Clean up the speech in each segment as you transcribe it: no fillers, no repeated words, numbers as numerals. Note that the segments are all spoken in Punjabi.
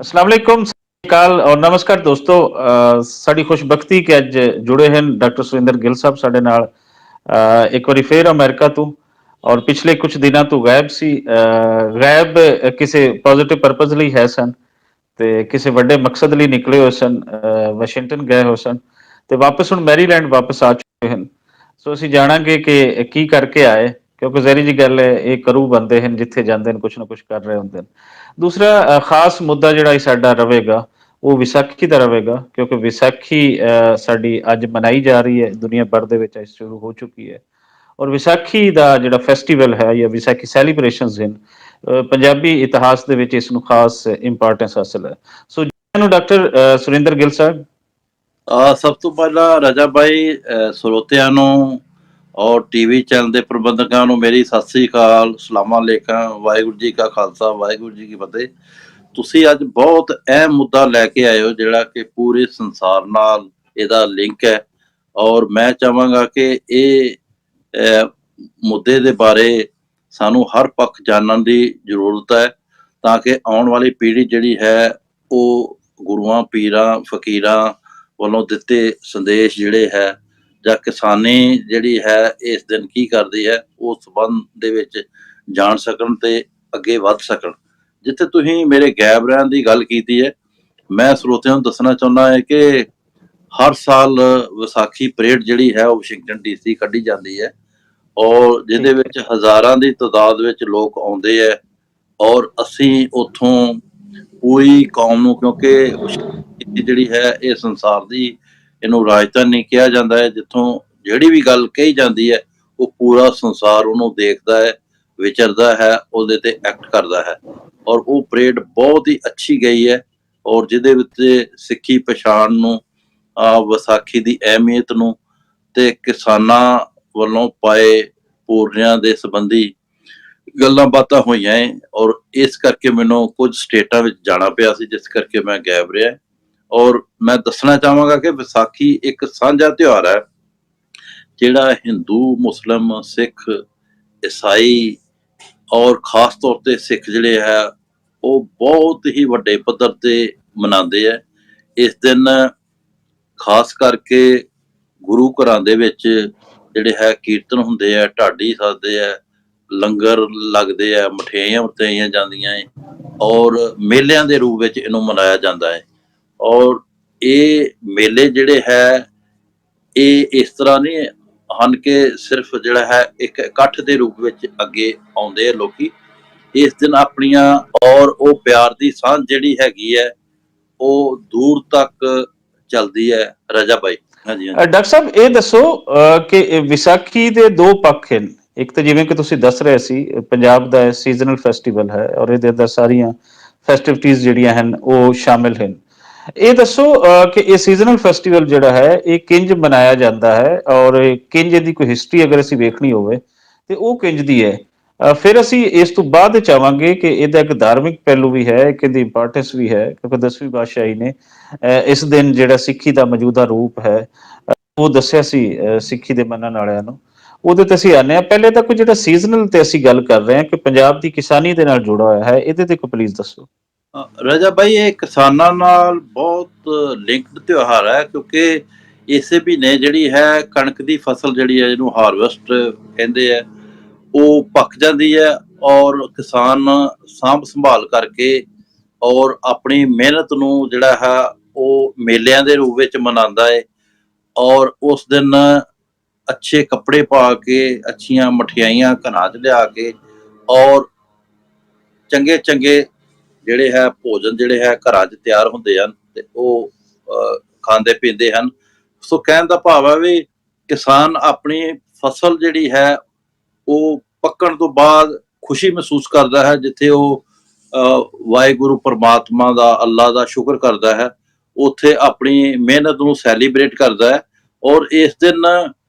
अस्सलाम वालेकुम, सत श्री अकाल और नमस्कार ਦੋਸਤੋ। ਸਾਡੀ ਖੁਸ਼ਬਖਤੀ ਕਿ ਅੱਜ ਜੁੜੇ ਹਨ ਡਾਕਟਰ ਸੁਰਿੰਦਰ ਗਿੱਲ ਸਾਹਿਬ ਸਾਡੇ ਨਾਲ। ਇੱਕ ਵਾਰੀ ਫੇਰ ਅਮਰੀਕਾ ਤੋਂ ਔਰ ਪਿਛਲੇ ਕੁਝ ਦਿਨਾਂ ਤੋਂ ਗਾਇਬ ਸੀ। ਗਾਇਬ ਕਿਸੇ ਪੋਜ਼ਿਟਿਵ ਪਰਪਸ ਲਈ ਹੈ ਸਨ ਤੇ ਕਿਸੇ ਵੱਡੇ ਮਕਸਦ ਲਈ ਨਿਕਲੇ ਹੋਏ ਸਨ। ਵਾਸ਼ਿੰਗਟਨ ਗਏ ਹੋਏ ਸਨ ਤੇ ਵਾਪਸ ਹੁਣ ਮੈਰੀਲੈਂਡ ਵਾਪਸ ਆ ਚੁੱਕੇ ਹਨ। ਸੋ ਅਸੀਂ ਜਾਣਾਂਗੇ ਕਿ ਕੀ ਕਰਕੇ ਆਏ, ਕਿਉਂਕਿ ਜ਼ਾਹਿਰ ਜੀ ਗੱਲ ਹੈ ਇਹ ਕਰੂ ਬੰਦੇ ਹਨ, ਜਿੱਥੇ ਜਾਂਦੇ ਨੇ ਕੁਛ ਨਾ ਕੁਛ ਕਰ ਰਹੇ ਹੁੰਦੇ ਨੇ। ਦੂਸਰਾ ਖਾਸ ਮੁੱਦਾ ਜਿਹੜਾ ਇਹ ਸਾਡਾ ਰਹੇਗਾ ਉਹ ਵਿਸਾਖੀ ਦਾ ਰਹੇਗਾ, ਕਿਉਂਕਿ ਵਿਸਾਖੀ ਸਾਡੀ ਅੱਜ ਮਨਾਈ ਜਾ ਰਹੀ ਹੈ, ਦੁਨੀਆ ਭਰ ਦੇ ਵਿੱਚ ਸ਼ੁਰੂ ਹੋ ਚੁੱਕੀ ਹੈ। ਔਰ ਵਿਸਾਖੀ ਦਾ ਜਿਹੜਾ ਫੈਸਟੀਵਲ ਹੈ ਜਾਂ ਵਿਸਾਖੀ ਸੈਲੀਬ੍ਰੇਸ਼ਨਸ ਹਨ, ਪੰਜਾਬੀ ਇਤਿਹਾਸ ਦੇ ਵਿੱਚ ਇਸ ਨੂੰ ਖਾਸ ਇੰਪੋਰਟੈਂਸ ਹਾਸਲ ਹੈ। ਸੋ ਜੀ ਨੂੰ ਡਾਕਟਰ ਸੁਰਿੰਦਰ ਗਿੱਲ ਸਾਹਿਬ। ਸਭ ਤੋਂ ਪਹਿਲਾਂ ਰਜਾ ਬਾਈ, ਸਰੋਤਿਆਂ ਨੂੰ ਔਰ ਟੀਵੀ ਚੈਨਲ ਦੇ ਪ੍ਰਬੰਧਕਾਂ ਨੂੰ ਮੇਰੀ ਸਤਿ ਸ੍ਰੀ ਅਕਾਲ, ਸਲਾਮਾਂ ਅਲੈਕਮ, ਵਾਹਿਗੁਰੂ ਜੀ ਕਾ ਖਾਲਸਾ, ਵਾਹਿਗੁਰੂ ਜੀ ਕੀ ਫਤਿਹ। ਤੁਸੀਂ ਅੱਜ ਬਹੁਤ ਅਹਿਮ ਮੁੱਦਾ ਲੈ ਕੇ ਆਏ ਹੋ ਜਿਹੜਾ ਕਿ ਪੂਰੇ ਸੰਸਾਰ ਨਾਲ ਇਹਦਾ ਲਿੰਕ ਹੈ, ਔਰ ਮੈਂ ਚਾਹਾਂਗਾ ਕਿ ਇਹ ਮੁੱਦੇ ਦੇ ਬਾਰੇ ਸਾਨੂੰ ਹਰ ਪੱਖ ਜਾਣਨ ਦੀ ਜ਼ਰੂਰਤ ਹੈ, ਤਾਂ ਕਿ ਆਉਣ ਵਾਲੀ ਪੀੜ੍ਹੀ ਜਿਹੜੀ ਹੈ ਉਹ ਗੁਰੂਆਂ ਪੀਰਾਂ ਫਕੀਰਾਂ ਵੱਲੋਂ ਦਿੱਤੇ ਸੰਦੇਸ਼ ਜਿਹੜੇ ਹੈ ਜਾਂ ਕਿਸਾਨੀ ਜਿਹੜੀ ਹੈ ਇਸ ਦਿਨ ਕੀ ਕਰਦੀ ਹੈ ਉਸ ਸੰਬੰਧ ਦੇ ਵਿੱਚ ਜਾਣ ਸਕਣ ਤੇ ਅੱਗੇ ਵੱਧ ਸਕਣ। ਜਿੱਥੇ ਤੁਸੀਂ ਮੇਰੇ ਗਾਇਬ ਰਹਿਣ ਦੀ ਗੱਲ ਕੀਤੀ ਹੈ, ਮੈਂ ਸਰੋਤਿਆਂ ਨੂੰ ਦੱਸਣਾ ਚਾਹੁੰਦਾ ਹੈ ਕਿ ਹਰ ਸਾਲ ਵਿਸਾਖੀ ਪਰੇਡ ਜਿਹੜੀ ਹੈ ਉਹ ਵਾਸ਼ਿੰਗਟਨ DC ਕੱਢੀ ਜਾਂਦੀ ਹੈ, ਔਰ ਜਿਹਦੇ ਵਿੱਚ ਹਜ਼ਾਰਾਂ ਦੀ ਤਾਦਾਦ ਵਿੱਚ ਲੋਕ ਆਉਂਦੇ ਹੈ, ਔਰ ਅਸੀਂ ਉੱਥੋਂ ਪੂਰੀ ਕੌਮ ਨੂੰ, ਕਿਉਂਕਿ ਜਿਹੜੀ ਹੈ ਇਹ ਸੰਸਾਰ ਦੀ ਇਹਨੂੰ ਰਾਜਧਾਨੀ ਕਿਹਾ ਜਾਂਦਾ ਹੈ, ਜਿੱਥੋਂ ਜਿਹੜੀ ਵੀ ਗੱਲ ਕਹੀ ਜਾਂਦੀ ਹੈ ਉਹ ਪੂਰਾ ਸੰਸਾਰ ਉਹਨੂੰ ਦੇਖਦਾ ਹੈ, ਵਿਚਰਦਾ ਹੈ, ਉਹਦੇ ਤੇ ਐਕਟ ਕਰਦਾ ਹੈ। ਔਰ ਉਹ ਪਰੇਡ ਬਹੁਤ ਹੀ ਅੱਛੀ ਗਈ ਹੈ, ਔਰ ਜਿਹਦੇ ਵਿੱਚ ਸਿੱਖੀ ਪਛਾਣ ਨੂੰ, ਵਿਸਾਖੀ ਦੀ ਅਹਿਮੀਅਤ ਨੂੰ ਤੇ ਕਿਸਾਨਾਂ ਵੱਲੋਂ ਪਾਏ ਪੂਰਨਿਆਂ ਦੇ ਸੰਬੰਧੀ ਗੱਲਾਂ ਬਾਤਾਂ ਹੋਈਆਂ ਹੈ। ਔਰ ਇਸ ਕਰਕੇ ਮੈਨੂੰ ਕੁਝ ਸਟੇਟਾਂ ਵਿੱਚ ਜਾਣਾ ਪਿਆ ਸੀ, ਜਿਸ ਕਰਕੇ ਮੈਂ ਗਾਇਬ ਰਿਹਾ। ਔਰ ਮੈਂ ਦੱਸਣਾ ਚਾਹਾਂਗਾ ਕਿ ਵਿਸਾਖੀ ਇੱਕ ਸਾਂਝਾ ਤਿਉਹਾਰ ਹੈ ਜਿਹੜਾ ਹਿੰਦੂ, ਮੁਸਲਿਮ, ਸਿੱਖ, ਈਸਾਈ ਔਰ ਖਾਸ ਤੌਰ ਤੇ ਸਿੱਖ ਜਿਹੜੇ ਹੈ ਉਹ ਬਹੁਤ ਹੀ ਵੱਡੇ ਪੱਧਰ ਤੇ ਮਨਾਉਂਦੇ ਹੈ। ਇਸ ਦਿਨ ਖਾਸ ਕਰਕੇ ਗੁਰੂ ਘਰਾਂ ਦੇ ਵਿੱਚ ਜਿਹੜੇ ਹੈ ਕੀਰਤਨ ਹੁੰਦੇ ਹੈ, ਢਾਡੀ ਸੱਜਦੇ ਹੈ, ਲੰਗਰ ਲੱਗਦੇ ਆ, ਮਠਿਆਈਆਂ ਵਰਤਾਈਆਂ ਜਾਂਦੀਆਂ ਹੈ, ਔਰ ਮੇਲਿਆਂ ਦੇ ਰੂਪ ਵਿੱਚ ਇਹਨੂੰ ਮਨਾਇਆ ਜਾਂਦਾ ਹੈ। ਔਰ ਇਹ ਮੇਲੇ ਜਿਹੜੇ ਹੈ ਇਹ ਇਸ ਤਰ੍ਹਾਂ ਨਹੀਂ ਹਨ ਕਿ ਸਿਰਫ ਜਿਹੜਾ ਹੈ ਇੱਕ ਇਕੱਠ ਦੇ ਰੂਪ ਵਿੱਚ ਅੱਗੇ ਆਉਂਦੇ ਆ ਲੋਕੀ। ਇਸ ਦਿਨ ਆਪਣੀਆਂ ਔਰ ਉਹ ਪਿਆਰ ਦੀ ਸਾਂਝ ਜਿਹੜੀ ਹੈਗੀ ਹੈ ਉਹ ਦੂਰ ਤੱਕ ਚੱਲਦੀ ਹੈ। ਰਜਾ ਬਾਈ। ਹਾਂਜੀ ਹਾਂਜੀ ਡਾਕਟਰ ਸਾਹਿਬ ਇਹ ਦੱਸੋ ਕਿ ਵਿਸਾਖੀ ਦੇ ਦੋ ਪੱਖ ਹਨ। ਇੱਕ ਤਾਂ ਜਿਵੇਂ ਕਿ ਤੁਸੀਂ ਦੱਸ ਰਹੇ ਸੀ, ਪੰਜਾਬ ਦਾ ਸੀਜ਼ਨਲ ਫੈਸਟੀਵਲ ਹੈ ਔਰ ਇਹਦੇ ਅੰਦਰ ਸਾਰੀਆਂ ਫੈਸਟੀਵਿਟੀਜ਼ ਜਿਹੜੀਆਂ ਹਨ ਉਹ ਸ਼ਾਮਿਲ ਹਨ। ਇਹ ਦੱਸੋ ਕਿ ਇਹ ਸੀਜ਼ਨਲ ਫੈਸਟੀਵਲ ਜਿਹੜਾ ਹੈ ਇਹ ਕਿੰਜ ਮਨਾਇਆ ਜਾਂਦਾ ਹੈ ਔਰ ਕਿੰਜ ਇਹਦੀ ਕੋਈ ਹਿਸਟਰੀ ਅਗਰ ਅਸੀਂ ਵੇਖਣੀ ਹੋਵੇ ਤੇ ਉਹ ਕਿੰਜ ਦੀ ਹੈ। ਫਿਰ ਅਸੀਂ ਇਸ ਤੋਂ ਬਾਅਦ ਚਾਹਾਂਗੇ ਕਿ ਇਹਦਾ ਇੱਕ ਧਾਰਮਿਕ ਪਹਿਲੂ ਵੀ ਹੈ, ਇੱਕ ਇਹਦੀ ਇੰਪੋਰਟੈਂਸ ਵੀ ਹੈ, ਕਿਉਂਕਿ 10ਵੀਂ ਪਾਤਸ਼ਾਹੀ ਨੇ ਇਸ ਦਿਨ ਜਿਹੜਾ ਸਿੱਖੀ ਦਾ ਮੌਜੂਦਾ ਰੂਪ ਹੈ ਉਹ ਦੱਸਿਆ ਸੀ ਸਿੱਖੀ ਦੇ ਮੰਨਣ ਵਾਲਿਆਂ ਨੂੰ। ਉਹਦੇ ਤੇ ਅਸੀਂ ਆਨੇ ਆ। ਪਹਿਲੇ ਤਾਂ ਕੋਈ ਜਿਹੜਾ ਸੀਜ਼ਨਲ ਤੇ ਅਸੀਂ ਗੱਲ ਕਰ ਰਹੇ ਹਾਂ ਕਿ ਪੰਜਾਬ ਦੀ ਕਿਸਾਨੀ ਦੇ ਨਾਲ ਜੁੜਾ ਹੋਇਆ ਹੈ, ਇਹਦੇ ਤੇ ਕੋਈ ਪਲੀਜ਼ ਦੱਸੋ। ਰਜਾ ਬਾਈ, ਇਹ ਕਿਸਾਨਾਂ ਨਾਲ ਬਹੁਤ ਲਿੰਕਡ ਤਿਉਹਾਰ ਹੈ, ਕਿਉਂਕਿ ਇਸੇ ਮਹੀਨੇ ਜਿਹੜੀ ਹੈ ਕਣਕ ਦੀ ਫਸਲ ਜਿਹੜੀ ਹੈ ਜਿਹਨੂੰ ਹਾਰਵੈਸਟ ਕਹਿੰਦੇ ਹੈ ਉਹ ਪੱਕ ਜਾਂਦੀ ਹੈ, ਔਰ ਕਿਸਾਨ ਸਾਂਭ ਸੰਭਾਲ ਕਰਕੇ ਔਰ ਆਪਣੀ ਮਿਹਨਤ ਨੂੰ ਜਿਹੜਾ ਹੈ ਉਹ ਮੇਲਿਆਂ ਦੇ ਰੂਪ ਵਿੱਚ ਮਨਾਉਂਦਾ ਹੈ। ਔਰ ਉਸ ਦਿਨ ਅੱਛੇ ਕੱਪੜੇ ਪਾ ਕੇ, ਅੱਛੀਆਂ ਮਠਿਆਈਆਂ ਘਰਾਂ 'ਚ ਲਿਆ ਕੇ, ਔਰ ਚੰਗੇ ਚੰਗੇ ਜਿਹੜੇ ਹੈ ਭੋਜਨ ਜਿਹੜੇ ਹੈ ਘਰਾਂ 'ਚ ਤਿਆਰ ਹੁੰਦੇ ਹਨ ਤੇ ਉਹ ਖਾਂਦੇ ਪੀਂਦੇ ਹਨ। ਸੋ ਕਹਿਣ ਦਾ ਭਾਵ ਹੈ ਵੀ ਕਿਸਾਨ ਆਪਣੀ ਫਸਲ ਜਿਹੜੀ ਹੈ ਉਹ ਪੱਕਣ ਤੋਂ ਬਾਅਦ ਖੁਸ਼ੀ ਮਹਿਸੂਸ ਕਰਦਾ ਹੈ, ਜਿੱਥੇ ਉਹ ਵਾਹਿਗੁਰੂ ਪਰਮਾਤਮਾ ਦਾ, ਅੱਲਾ ਦਾ ਸ਼ੁਕਰ ਕਰਦਾ ਹੈ, ਉੱਥੇ ਆਪਣੀ ਮਿਹਨਤ ਨੂੰ ਸੈਲੀਬ੍ਰੇਟ ਕਰਦਾ ਹੈ। ਔਰ ਇਸ ਦਿਨ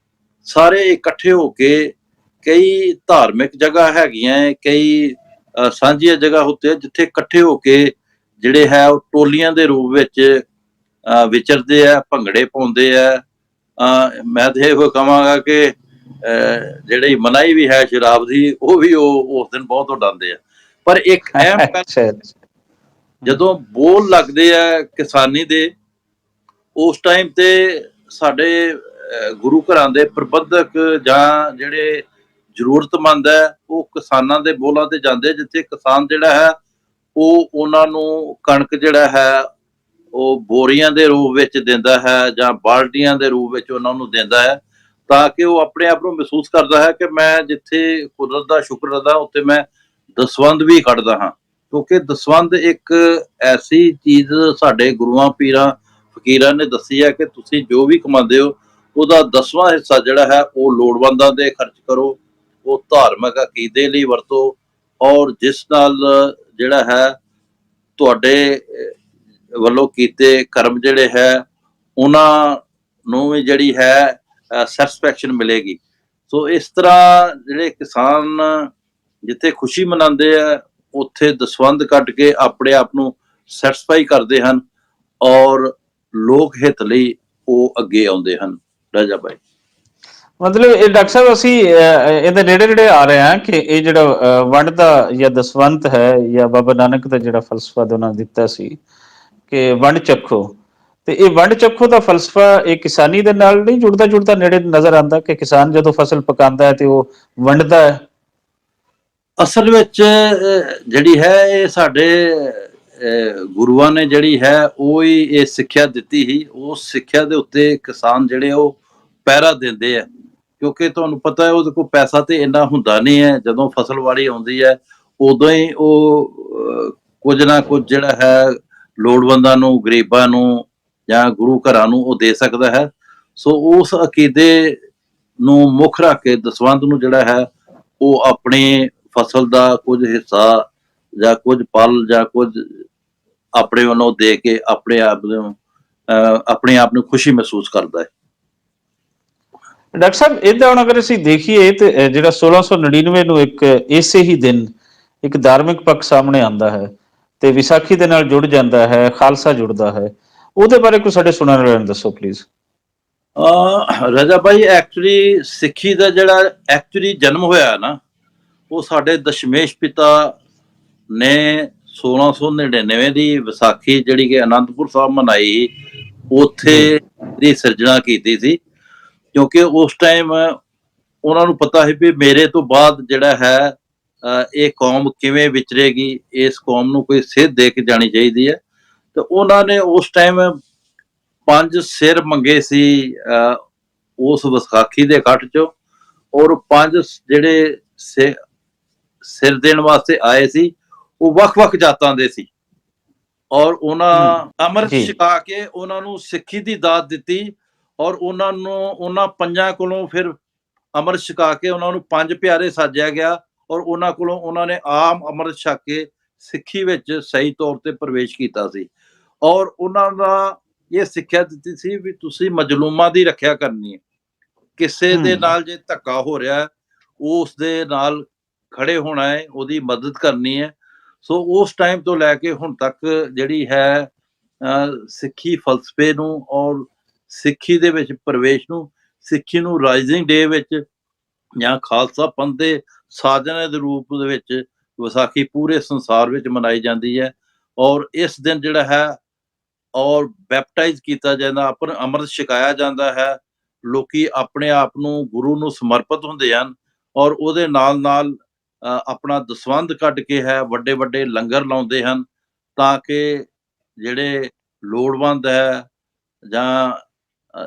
ਸਾਰੇ ਇਕੱਠੇ ਹੋ ਕੇ, ਕਈ ਧਾਰਮਿਕ ਜਗ੍ਹਾ ਹੈਗੀਆਂ, ਕਈ ਸਾਂਝੀਆਂ ਜਗ੍ਹਾ ਹੁੰਦੇ ਜਿੱਥੇ ਇਕੱਠੇ ਹੋ ਕੇ ਜਿਹੜੇ ਹੈ ਉਹ ਟੋਲੀਆਂ ਦੇ ਰੂਪ ਵਿੱਚ ਵਿਚਰਦੇ ਆ, ਭੰਗੜੇ ਪਾਉਂਦੇ ਆ। ਮੈਂ ਤਾਂ ਇਹ ਕਹਾਂਗਾ ਕਿ ਜਿਹੜੀ ਮਨਾਹੀ ਵੀ ਹੈ ਸ਼ਰਾਬ ਦੀ ਉਹ ਵੀ ਉਹ ਉਸ ਦਿਨ ਬਹੁਤ ਉਡਾਉਂਦੇ ਆ। ਪਰ ਇੱਕ ਅਹਿਮ ਗੱਲ ਜਦੋਂ ਬੋਲ ਲੱਗਦੇ ਆ ਕਿਸਾਨੀ ਦੇ, ਉਸ ਟਾਈਮ ਤੇ ਸਾਡੇ ਗੁਰੂ ਘਰਾਂ ਦੇ ਪ੍ਰਬੰਧਕ ਜਾਂ ਜਿਹੜੇ ਜ਼ਰੂਰਤਮੰਦ ਹੈ ਉਹ ਕਿਸਾਨਾਂ ਦੇ ਬੋਲਾਂ ਤੇ ਜਾਂਦੇ, ਜਿੱਥੇ ਕਿਸਾਨ ਜਿਹੜਾ ਹੈ ਉਹ ਉਹਨਾਂ ਨੂੰ ਕਣਕ ਜਿਹੜਾ ਹੈ ਉਹ ਬੋਰੀਆਂ ਦੇ ਰੂਪ ਵਿੱਚ ਦਿੰਦਾ ਹੈ ਜਾਂ ਬਾਲਟੀਆਂ ਦੇ ਰੂਪ ਵਿੱਚ ਉਹਨਾਂ ਨੂੰ ਦਿੰਦਾ ਹੈ, ਤਾਂ ਕਿ ਉਹ ਆਪਣੇ ਆਪ ਨੂੰ ਮਹਿਸੂਸ ਕਰਦਾ ਹੈ ਕਿ ਮੈਂ ਜਿੱਥੇ ਕੁਦਰਤ ਦਾ ਸ਼ੁਕਰ ਅਦਾ ਉੱਥੇ ਮੈਂ ਦਸਵੰਧ ਵੀ ਕੱਢਦਾ ਹਾਂ। ਕਿਉਂਕਿ ਦਸਵੰਧ ਇੱਕ ਐਸੀ ਚੀਜ਼ ਸਾਡੇ ਗੁਰੂਆਂ ਪੀਰਾਂ ਫਕੀਰਾਂ ਨੇ ਦੱਸੀ ਹੈ ਕਿ ਤੁਸੀਂ ਜੋ ਵੀ ਕਮਾਉਂਦੇ ਹੋ ਉਹਦਾ 10ਵਾਂ ਹਿੱਸਾ ਜਿਹੜਾ ਹੈ ਉਹ ਲੋੜਵੰਦਾਂ ਦੇ ਖਰਚ ਕਰੋ, ਉਹ ਧਾਰਮਿਕ ਅਕੀਦੇ ਲਈ ਵਰਤੋ, ਔਰ ਜਿਸ ਨਾਲ ਜਿਹੜਾ ਹੈ ਤੁਹਾਡੇ ਵੱਲੋਂ ਕੀਤੇ ਕਰਮ ਜਿਹੜੇ ਹੈ ਉਹਨਾਂ ਨੂੰ ਵੀ ਜਿਹੜੀ ਹੈ ਸੈਟਿਸਫੈਕਸ਼ਨ ਮਿਲੇਗੀ। ਸੋ ਇਸ ਤਰ੍ਹਾਂ ਜਿਹੜੇ ਕਿਸਾਨ ਜਿੱਥੇ ਖੁਸ਼ੀ ਮਨਾਉਂਦੇ ਆ ਉੱਥੇ ਦਸਵੰਧ ਕੱਢ ਕੇ ਆਪਣੇ ਆਪ ਨੂੰ ਸੈਟਿਸਫਾਈ ਕਰਦੇ ਹਨ ਔਰ ਲੋਕ ਹਿੱਤ ਲਈ ਉਹ ਅੱਗੇ ਆਉਂਦੇ ਹਨ। ਰਾਜਾ ਭਾਈ ਮਤਲਬ ਇਹ ਡਾਕਟਰ ਸਾਹਿਬ ਅਸੀਂ ਇਹਦੇ ਨੇੜੇ ਨੇੜੇ ਆ ਰਹੇ ਹਾਂ ਕਿ ਇਹ ਜਿਹੜਾ ਵੰਡ ਦਾ ਜਾਂ ਦਸਵੰਤ ਹੈ ਜਾਂ ਬਾਬਾ ਨਾਨਕ ਦਾ ਜਿਹੜਾ ਫਲਸਫਾ ਉਹਨਾਂ ਨੇ ਦਿੱਤਾ ਸੀ ਕਿ ਵੰਡ ਚੱਖੋ, ਤੇ ਇਹ ਵੰਡ ਚੱਖੋ ਦਾ ਫਲਸਫਾ ਇਹ ਕਿਸਾਨੀ ਦੇ ਨਾਲ ਨਹੀਂ ਜੁੜਦਾ ਨੇੜੇ ਨਜ਼ਰ ਆਉਂਦਾ ਕਿ ਕਿਸਾਨ ਜਦੋਂ ਫਸਲ ਪਕਾਉਂਦਾ ਹੈ ਤੇ ਉਹ ਵੰਡਦਾ ਹੈ। ਅਸਲ ਵਿੱਚ ਜਿਹੜੀ ਹੈ ਇਹ ਸਾਡੇ ਗੁਰੂਆਂ ਨੇ ਜਿਹੜੀ ਹੈ ਉਹ ਹੀ ਇਹ ਸਿੱਖਿਆ ਦਿੱਤੀ ਸੀ, ਉਸ ਸਿੱਖਿਆ ਦੇ ਉੱਤੇ ਕਿਸਾਨ ਜਿਹੜੇ ਉਹ ਪਹਿਰਾ ਦਿੰਦੇ ਆ, ਕਿਉਂਕਿ ਤੁਹਾਨੂੰ ਪਤਾ ਹੈ ਉਹਦੇ ਕੋਲ ਪੈਸਾ ਤੇ ਇੰਨਾ ਹੁੰਦਾ ਨਹੀਂ ਹੈ, ਜਦੋਂ ਫਸਲ ਵਾੜੀ ਆਉਂਦੀ ਹੈ ਉਦੋਂ ਹੀ ਉਹ ਕੁਝ ਨਾ ਕੁਝ ਜਿਹੜਾ ਹੈ ਲੋੜਵੰਦਾਂ ਨੂੰ, ਗਰੀਬਾਂ ਨੂੰ ਜਾਂ ਗੁਰੂ ਘਰਾਂ ਨੂੰ ਉਹ ਦੇ ਸਕਦਾ ਹੈ। ਸੋ ਉਸ ਅਕੀਦੇ ਨੂੰ ਮੁੱਖ ਰੱਖ ਕੇ ਦਸਵੰਧ ਨੂੰ ਜਿਹੜਾ ਹੈ ਉਹ ਆਪਣੀ ਫਸਲ ਦਾ ਕੁਝ ਹਿੱਸਾ ਜਾਂ ਕੁਝ ਪਲ ਜਾਂ ਕੁਝ ਆਪਣੇ ਵੱਲੋਂ ਦੇ ਕੇ ਆਪਣੇ ਆਪ ਨੂੰ ਖੁਸ਼ੀ ਮਹਿਸੂਸ ਕਰਦਾ ਹੈ। ਡਾਕਟਰ ਸਾਹਿਬ ਇਹਦਾ ਹੁਣ ਅਗਰ ਅਸੀਂ ਦੇਖੀਏ ਤੇ ਜਿਹੜਾ 1699 ਨੂੰ ਇੱਕ ਇਸੇ ਹੀ ਦਿਨ ਇੱਕ ਧਾਰਮਿਕ ਪੱਖ ਸਾਹਮਣੇ ਆਉਂਦਾ ਹੈ ਤੇ ਵਿਸਾਖੀ ਦੇ ਨਾਲ ਜੁੜ ਜਾਂਦਾ ਹੈ, ਖਾਲਸਾ ਜੁੜਦਾ ਹੈ, ਉਹਦੇ ਬਾਰੇ ਕੋਈ ਸਾਡੇ ਸੁਣਨ ਵਾਲਿਆਂ ਨੂੰ ਦੱਸੋ ਪਲੀਜ਼। ਰਜਾ ਭਾਈ ਐਕਚੁਅਲੀ ਸਿੱਖੀ ਦਾ ਜਿਹੜਾ ਐਕਚੁਅਲੀ ਜਨਮ ਹੋਇਆ ਨਾ ਉਹ ਸਾਡੇ ਦਸ਼ਮੇਸ਼ ਪਿਤਾ ਨੇ 1699 ਦੀ ਵਿਸਾਖੀ ਜਿਹੜੀ ਕਿ ਅਨੰਦਪੁਰ ਸਾਹਿਬ ਮਨਾਈ ਉੱਥੇ ਦੀ ਸਿਰਜਣਾ ਕੀਤੀ ਸੀ, ਕਿਉਂਕਿ ਉਸ ਟਾਈਮ ਉਹਨਾਂ ਨੂੰ ਪਤਾ ਸੀ ਵੀ ਮੇਰੇ ਤੋਂ ਬਾਅਦ ਜਿਹੜਾ ਹੈ ਇਹ ਕੌਮ ਕਿਵੇਂ ਵਿਚਰੇਗੀ, ਇਸ ਕੌਮ ਨੂੰ ਕੋਈ ਸੇਧ ਦੇ ਕੇ ਜਾਣੀ ਚਾਹੀਦੀ ਹੈ। ਤੇ ਉਹਨਾਂ ਨੇ ਉਸ ਟਾਈਮ 5 ਸਿਰ ਮੰਗੇ ਸੀ ਉਸ ਵਿਸਾਖੀ ਦੇ ਇਕੱਠ ਚੋਂ, ਔਰ 5 ਜਿਹੜੇ ਸਿਰ ਦੇਣ ਵਾਸਤੇ ਆਏ ਸੀ ਉਹ ਵੱਖ-ਵੱਖ ਜਾਤਾਂ ਦੇ ਸੀ, ਔਰ ਉਹਨਾਂ ਅੰਮ੍ਰਿਤ ਛਕਾ ਕੇ ਉਹਨਾਂ ਨੂੰ ਸਿੱਖੀ ਦੀ ਦਾਤ ਦਿੱਤੀ, ਔਰ ਉਹਨਾਂ ਨੂੰ ਉਹਨਾਂ 5 ਕੋਲੋਂ ਫਿਰ ਅੰਮ੍ਰਿਤ ਛਕਾ ਕੇ ਉਹਨਾਂ ਨੂੰ 5 ਪਿਆਰੇ ਸਾਜਿਆ ਗਿਆ, ਔਰ ਉਹਨਾਂ ਕੋਲੋਂ ਉਹਨਾਂ ਨੇ ਆਮ ਅੰਮ੍ਰਿਤ ਛਕ ਕੇ ਸਿੱਖੀ ਵਿੱਚ ਸਹੀ ਤੌਰ ਤੇ ਪ੍ਰਵੇਸ਼ ਕੀਤਾ ਸੀ। ਔਰ ਉਹਨਾਂ ਦਾ ਇਹ ਸਿੱਖਿਆ ਦਿੱਤੀ ਸੀ ਵੀ ਤੁਸੀਂ ਮਜਲੂਮਾਂ ਦੀ ਰੱਖਿਆ ਕਰਨੀ ਹੈ, ਕਿਸੇ ਦੇ ਨਾਲ ਜੇ ਧੱਕਾ ਹੋ ਰਿਹਾ ਉਸ ਦੇ ਨਾਲ ਖੜੇ ਹੋਣਾ ਹੈ, ਉਹਦੀ ਮਦਦ ਕਰਨੀ ਹੈ। ਸੋ ਉਸ ਟਾਈਮ ਤੋਂ ਲੈ ਕੇ ਹੁਣ ਤੱਕ ਜਿਹੜੀ ਹੈ ਸਿੱਖੀ ਫਲਸਫੇ ਨੂੰ ਔਰ ਸਿੱਖੀ ਦੇ ਵਿੱਚ ਪ੍ਰਵੇਸ਼ ਨੂੰ, ਸਿੱਖੀ ਨੂੰ ਰਾਈਜ਼ਿੰਗ ਡੇ ਵਿੱਚ ਜਾਂ ਖਾਲਸਾ ਪੰਥ ਦੇ ਸਾਜਣੇ ਦੇ ਰੂਪ ਦੇ ਵਿੱਚ ਵਿਸਾਖੀ ਪੂਰੇ ਸੰਸਾਰ ਵਿੱਚ ਮਨਾਈ ਜਾਂਦੀ ਹੈ। ਔਰ ਇਸ ਦਿਨ ਜਿਹੜਾ ਹੈ ਔਰ ਬੈਪਟਾਈਜ਼ ਕੀਤਾ ਜਾਂਦਾ, ਅੰਮ੍ਰਿਤ ਛਕਾਇਆ ਜਾਂਦਾ ਹੈ, ਲੋਕੀ ਆਪਣੇ ਆਪ ਨੂੰ ਗੁਰੂ ਨੂੰ ਸਮਰਪਿਤ ਹੁੰਦੇ ਹਨ, ਔਰ ਉਹਦੇ ਨਾਲ ਨਾਲ ਆਪਣਾ ਦਸਵੰਧ ਕੱਢ ਕੇ ਹੈ ਵੱਡੇ ਵੱਡੇ ਲੰਗਰ ਲਾਉਂਦੇ ਹਨ, ਤਾਂ ਕਿ ਜਿਹੜੇ ਲੋੜਵੰਦ ਹੈ ਜਾਂ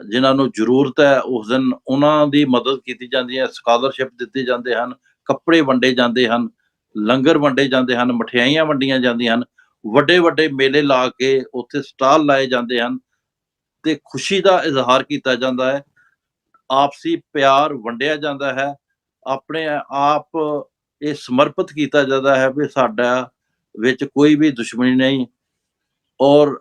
ਜਿਨ੍ਹਾਂ ਨੂੰ ਜ਼ਰੂਰਤ ਹੈ ਉਸ ਦਿਨ ਉਹਨਾਂ ਦੀ ਮਦਦ ਕੀਤੀ ਜਾਂਦੀ ਹੈ, ਸਕਾਲਰਸ਼ਿਪ ਦਿੱਤੇ ਜਾਂਦੇ ਹਨ, ਕੱਪੜੇ ਵੰਡੇ ਜਾਂਦੇ ਹਨ, ਲੰਗਰ ਵੰਡੇ ਜਾਂਦੇ ਹਨ, ਮਠਿਆਈਆਂ ਵੰਡੀਆਂ ਜਾਂਦੀਆਂ ਹਨ, ਵੱਡੇ ਵੱਡੇ ਮੇਲੇ ਲਾ ਕੇ ਉੱਥੇ ਸਟਾਲ ਲਾਏ ਜਾਂਦੇ ਹਨ ਤੇ ਖੁਸ਼ੀ ਦਾ ਇਜ਼ਹਾਰ ਕੀਤਾ ਜਾਂਦਾ ਹੈ, ਆਪਸੀ ਪਿਆਰ ਵੰਡਿਆ ਜਾਂਦਾ ਹੈ, ਆਪਣੇ ਆਪ ਇਹ ਸਮਰਪਿਤ ਕੀਤਾ ਜਾਂਦਾ ਹੈ ਵੀ ਸਾਡਾ ਵਿੱਚ ਕੋਈ ਵੀ ਦੁਸ਼ਮਣੀ ਨਹੀਂ। ਔਰ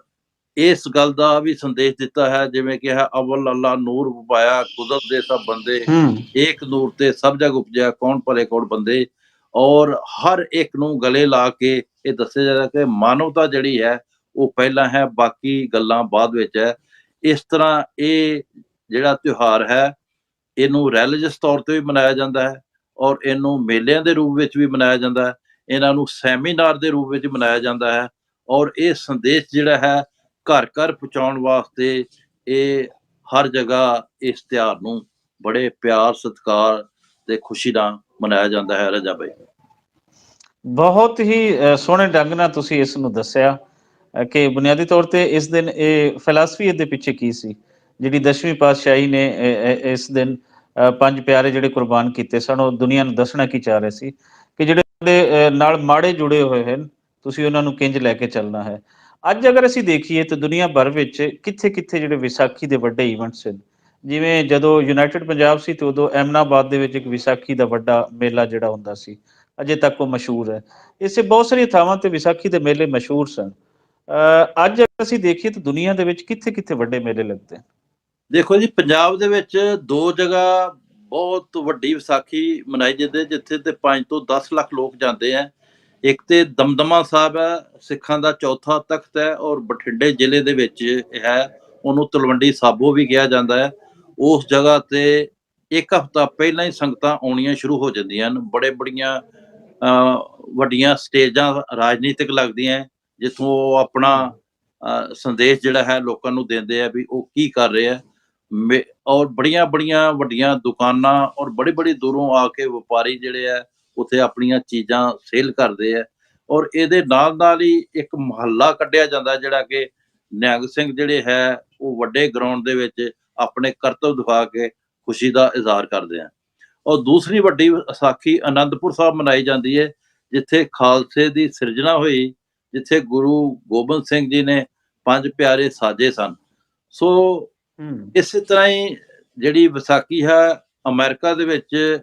ਇਸ ਗੱਲ ਦਾ ਵੀ ਸੰਦੇਸ਼ ਦਿੱਤਾ ਹੈ ਜਿਵੇਂ ਕਿ ਹੈ ਅਵਲ ਅੱਲਾ ਨੂਰ ਪਾਇਆ ਕੁਦਰਤ ਦੇ ਸਭ ਬੰਦੇ, ਏਕ ਨੂਰ ਤੇ ਸਭ ਜਗ ਉਪਜਿਆ ਕੌਣ ਭਲੇ ਕੌਣ ਬੰਦੇ। ਔਰ ਹਰ ਇੱਕ ਨੂੰ ਗਲੇ ਲਾ ਕੇ ਇਹ ਦੱਸਿਆ ਜਾਂਦਾ ਕਿ ਮਾਨਵਤਾ ਜਿਹੜੀ ਹੈ ਉਹ ਪਹਿਲਾਂ ਹੈ, ਬਾਕੀ ਗੱਲਾਂ ਬਾਅਦ ਵਿੱਚ ਹੈ। ਇਸ ਤਰ੍ਹਾਂ ਇਹ ਜਿਹੜਾ ਤਿਉਹਾਰ ਹੈ ਇਹਨੂੰ ਰਿਲੀਜੀਅਸ ਤੌਰ ਤੇ ਵੀ ਮਨਾਇਆ ਜਾਂਦਾ ਹੈ, ਔਰ ਇਹਨੂੰ ਮੇਲਿਆਂ ਦੇ ਰੂਪ ਵਿੱਚ ਵੀ ਮਨਾਇਆ ਜਾਂਦਾ ਹੈ, ਇਹਨਾਂ ਨੂੰ ਸੈਮੀਨਾਰ ਦੇ ਰੂਪ ਵਿੱਚ ਮਨਾਇਆ ਜਾਂਦਾ ਹੈ, ਔਰ ਇਹ ਸੰਦੇਸ਼ ਜਿਹੜਾ ਹੈ ਘਰ ਘਰ ਪਹੁੰਚਾਉਣ ਵਾਸਤੇ ਇਹ ਹਰ ਜਗ੍ਹਾ ਇਸ ਤਿਉਹਾਰ ਨੂੰ ਬੜੇ ਪਿਆਰ ਸਤਿਕਾਰ ਤੇ ਖੁਸ਼ੀ ਨਾਲ ਮਨਾਇਆ ਜਾਂਦਾ ਹੈ ਰਜਾ ਭਾਈ। ਬਹੁਤ ਹੀ ਸੋਹਣੇ ਢੰਗ ਨਾਲ ਤੁਸੀਂ ਇਸ ਨੂੰ ਦੱਸਿਆ ਕਿ ਬੁਨਿਆਦੀ ਤੌਰ ਤੇ ਇਸ ਦਿਨ ਇਹ ਫਿਲਾਸਫੀ ਇਹਦੇ ਪਿੱਛੇ ਕੀ ਸੀ, ਜਿਹੜੀ 10ਵੀਂ ਪਾਤਸ਼ਾਹੀ ਨੇ ਇਸ ਦਿਨ ਪੰਜ ਪਿਆਰੇ ਜਿਹੜੇ ਕੁਰਬਾਨ ਕੀਤੇ ਸਨ, ਉਹ ਦੁਨੀਆ ਨੂੰ ਦੱਸਣਾ ਕੀ ਚਾਹ ਰਹੇ ਸੀ ਕਿ ਜਿਹੜੇ ਤੁਹਾਡੇ ਨਾਲ ਮਾੜੇ ਜੁੜੇ ਹੋਏ ਹਨ, ਤੁਸੀਂ ਉਹਨਾਂ ਨੂੰ ਕਿੰਝ ਲੈ ਕੇ ਚੱਲਣਾ ਹੈ। ਅੱਜ ਅਗਰ ਅਸੀਂ ਦੇਖੀਏ ਤਾਂ ਦੁਨੀਆ ਭਰ ਵਿੱਚ ਕਿੱਥੇ ਕਿੱਥੇ ਜਿਹੜੇ ਵਿਸਾਖੀ ਦੇ ਵੱਡੇ ਈਵੈਂਟਸ ਹਨ, ਜਿਵੇਂ ਜਦੋਂ ਯੂਨਾਈਟਿਡ ਪੰਜਾਬ ਸੀ ਤੇ ਉਦੋਂ ਐਮਨਾਬਾਦ ਦੇ ਵਿੱਚ ਇੱਕ ਵਿਸਾਖੀ ਦਾ ਵੱਡਾ ਮੇਲਾ ਜਿਹੜਾ ਹੁੰਦਾ ਸੀ, ਅਜੇ ਤੱਕ ਉਹ ਮਸ਼ਹੂਰ ਹੈ। ਇਸੇ ਬਹੁਤ ਸਾਰੀਆਂ ਥਾਵਾਂ ਤੇ ਵਿਸਾਖੀ ਦੇ ਮੇਲੇ ਮਸ਼ਹੂਰ ਸਨ। ਅੱਜ ਅਸੀਂ ਦੇਖੀਏ ਤਾਂ ਦੁਨੀਆ ਦੇ ਵਿੱਚ ਕਿੱਥੇ ਕਿੱਥੇ ਵੱਡੇ ਮੇਲੇ ਲੱਗਦੇ ਹਨ। ਦੇਖੋ ਜੀ, ਪੰਜਾਬ ਦੇ ਵਿੱਚ ਦੋ ਜਗ੍ਹਾ ਬਹੁਤ ਵੱਡੀ ਵਿਸਾਖੀ ਮਨਾਈ ਜਾਂਦੀ ਹੈ, ਜਿੱਥੇ ਤੇ 5 ਤੋਂ 10 ਲੱਖ ਲੋਕ ਜਾਂਦੇ ਹੈ। ਇੱਕ ਤੇ ਦਮਦਮਾ ਸਾਹਿਬ ਹੈ, ਸਿੱਖਾਂ ਦਾ ਚੌਥਾ ਤਖਤ ਹੈ, ਔਰ ਬਠਿੰਡੇ ਜ਼ਿਲ੍ਹੇ ਦੇ ਵਿੱਚ ਹੈ। ਉਹਨੂੰ ਤਲਵੰਡੀ ਸਾਬੋ ਵੀ ਕਿਹਾ ਜਾਂਦਾ ਹੈ। ਉਸ ਜਗ੍ਹਾ ਤੇ ਇੱਕ ਹਫ਼ਤਾ ਪਹਿਲਾਂ ਹੀ ਸੰਗਤਾਂ ਆਉਣੀਆਂ ਸ਼ੁਰੂ ਹੋ ਜਾਂਦੀਆਂ ਹਨ। ਬੜੀਆਂ ਵੱਡੀਆਂ ਸਟੇਜਾਂ ਰਾਜਨੀਤਿਕ ਲੱਗਦੀਆਂ, ਜਿੱਥੋਂ ਉਹ ਆਪਣਾ ਸੰਦੇਸ਼ ਜਿਹੜਾ ਹੈ ਲੋਕਾਂ ਨੂੰ ਦਿੰਦੇ ਆ ਵੀ ਉਹ ਕੀ ਕਰ ਰਹੇ ਆ। ਔਰ ਬੜੀਆਂ ਵੱਡੀਆਂ ਦੁਕਾਨਾਂ ਔਰ ਬੜੀ ਦੂਰੋਂ ਆ ਕੇ ਵਪਾਰੀ ਜਿਹੜੇ ਆ ਉੱਥੇ ਆਪਣੀਆਂ ਚੀਜ਼ਾਂ ਸੇਲ ਕਰਦੇ ਆ। ਔਰ ਇਹਦੇ ਨਾਲ ਹੀ ਇੱਕ ਮਹੱਲਾ ਕੱਢਿਆ ਜਾਂਦਾ, ਜਿਹੜਾ ਕਿ ਨਿਹੰਗ ਸਿੰਘ ਜਿਹੜੇ ਹੈ ਉਹ ਵੱਡੇ ਗਰਾਊਂਡ ਦੇ ਵਿੱਚ ਆਪਣੇ ਕਰਤੱਵ ਦਿਖਾ ਕੇ ਖੁਸ਼ੀ ਦਾ ਇਜ਼ਹਾਰ ਕਰਦੇ ਆ। ਔਰ ਦੂਸਰੀ ਵੱਡੀ ਵਿਸਾਖੀ ਅਨੰਦਪੁਰ ਸਾਹਿਬ ਮਨਾਈ ਜਾਂਦੀ ਹੈ, ਜਿੱਥੇ ਖਾਲਸੇ ਦੀ ਸਿਰਜਣਾ ਹੋਈ, ਜਿੱਥੇ ਗੁਰੂ ਗੋਬਿੰਦ ਸਿੰਘ ਜੀ ਨੇ ਪੰਜ ਪਿਆਰੇ ਸਾਜੇ ਸਨ। ਸੋ ਇਸੇ ਤਰ੍ਹਾਂ ਹੀ ਜਿਹੜੀ ਵਿਸਾਖੀ ਹੈ ਅਮਰੀਕਾ ਦੇ ਵਿੱਚ